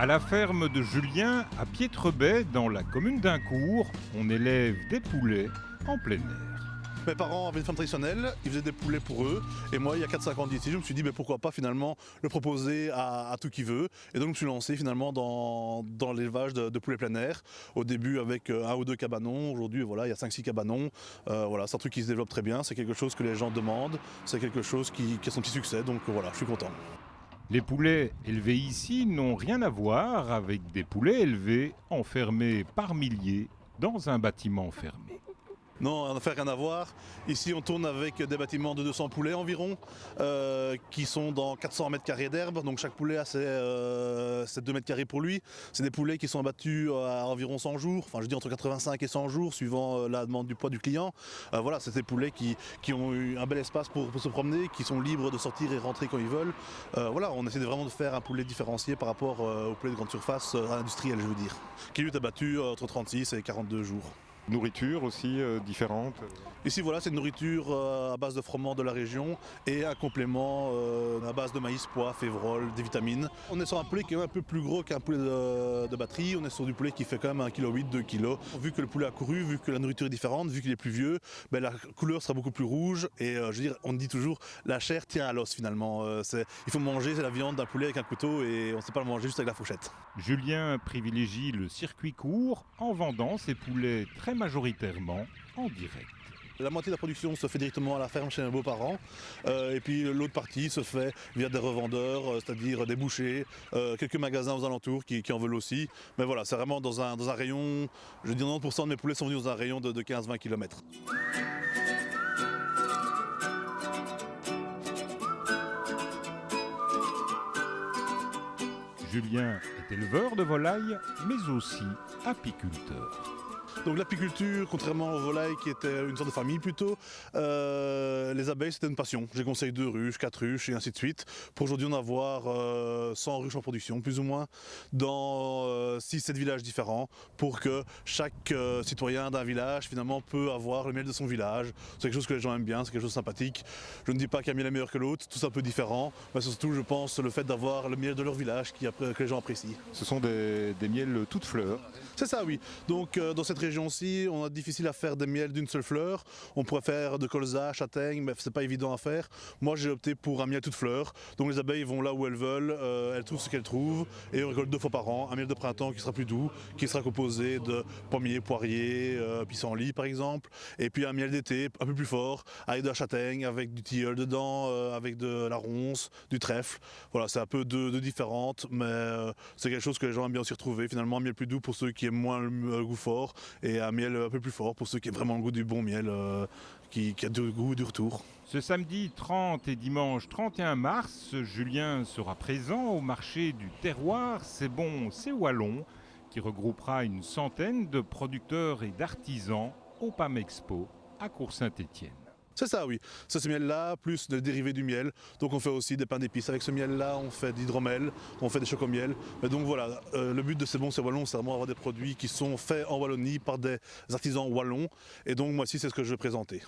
À la ferme de Julien, à Pietrebay, dans la commune d'Incourt, on élève des poulets en plein air. Mes parents avaient une ferme traditionnelle, ils faisaient des poulets pour eux. Et moi, il y a 4-5 ans d'ici, je me suis dit pourquoi pas finalement le proposer à tout qui veut. Et donc je me suis lancé finalement dans l'élevage de poulets plein air. Au début avec 1 ou 2 cabanons, aujourd'hui voilà, il y a 5-6 cabanons. Voilà, c'est un truc qui se développe très bien, c'est quelque chose que les gens demandent, c'est quelque chose qui a son petit succès, donc voilà, je suis content. Les poulets élevés ici n'ont rien à voir avec des poulets élevés enfermés par milliers dans un bâtiment fermé. Non, on n'a fait rien à voir. Ici, on tourne avec des bâtiments de 200 poulets environ, qui sont dans 400 mètres carrés d'herbe. Donc chaque poulet a ses 2 mètres carrés pour lui. C'est des poulets qui sont abattus à environ 100 jours, enfin je dis entre 85 et 100 jours, suivant la demande du poids du client. Voilà, c'est des poulets qui ont eu un bel espace pour se promener, qui sont libres de sortir et rentrer quand ils veulent. Voilà, on essaie vraiment de faire un poulet différencié par rapport aux poulets de grande surface industriels, je veux dire, qui lui est abattu entre 36 et 42 jours. Nourriture aussi différente. Ici voilà, c'est une nourriture à base de froment de la région et un complément à base de maïs, pois, févrole, des vitamines. On est sur un poulet qui est un peu plus gros qu'un poulet de batterie, on est sur du poulet qui fait quand même 1,8 kg, 2 kg. Vu que le poulet a couru, vu que la nourriture est différente, vu qu'il est plus vieux, la couleur sera beaucoup plus rouge et je veux dire, on dit toujours, la chair tient à l'os finalement. Il faut manger la viande d'un poulet avec un couteau et on ne sait pas le manger juste avec la fourchette. Julien privilégie le circuit court en vendant ses poulets très majoritairement en direct. La moitié de la production se fait directement à la ferme chez mes beaux-parents et puis l'autre partie se fait via des revendeurs, c'est-à-dire des bouchers, quelques magasins aux alentours qui en veulent aussi. Mais voilà, c'est vraiment dans un rayon, je dis 90% de mes poulets sont venus dans un rayon de 15-20 km. Julien est éleveur de volailles, mais aussi apiculteur. Donc l'apiculture, contrairement aux volailles qui étaient une sorte de famille plutôt, les abeilles c'était une passion. J'ai conseillé 2 ruches, 4 ruches et ainsi de suite. Pour aujourd'hui on avoir 100 ruches en production plus ou moins dans 6-7 villages différents pour que chaque citoyen d'un village finalement peut avoir le miel de son village. C'est quelque chose que les gens aiment bien, c'est quelque chose de sympathique. Je ne dis pas qu'un miel est meilleur que l'autre, tout ça un peu différent, mais surtout je pense le fait d'avoir le miel de leur village que les gens apprécient. Ce sont des miels toutes fleurs. C'est ça oui, donc dans cette région-ci, on a difficile à faire des miels d'une seule fleur. On pourrait faire de colza, châtaigne, mais c'est pas évident à faire. Moi j'ai opté pour un miel toute fleur. Donc les abeilles vont là où elles veulent, elles trouvent ce qu'elles trouvent et on récolte 2 fois par an. Un miel de printemps qui sera plus doux, qui sera composé de pommiers, poiriers, pissenlits par exemple. Et puis un miel d'été un peu plus fort, avec de la châtaigne, avec du tilleul dedans, avec de la ronce, du trèfle. Voilà, c'est un peu deux différentes, mais c'est quelque chose que les gens aiment bien aussi retrouver. Finalement un miel plus doux pour ceux qui aiment moins le goût fort. Et un miel un peu plus fort pour ceux qui aiment vraiment le goût du bon miel, qui a du goût du retour. Ce samedi 30 et dimanche 31 mars, Julien sera présent au marché du terroir C'est bon, c'est wallon, qui regroupera une centaine de producteurs et d'artisans au PAM Expo à Cours-Saint-Étienne. C'est ça, oui. C'est ce miel-là, plus des dérivés du miel. Donc on fait aussi des pains d'épices. Avec ce miel-là, on fait d'hydromel, on fait des chocomiel. Mais donc voilà, le but de C'est bon, c'est wallon, c'est vraiment avoir des produits qui sont faits en Wallonie par des artisans wallons. Et donc moi aussi, c'est ce que je vais présenter.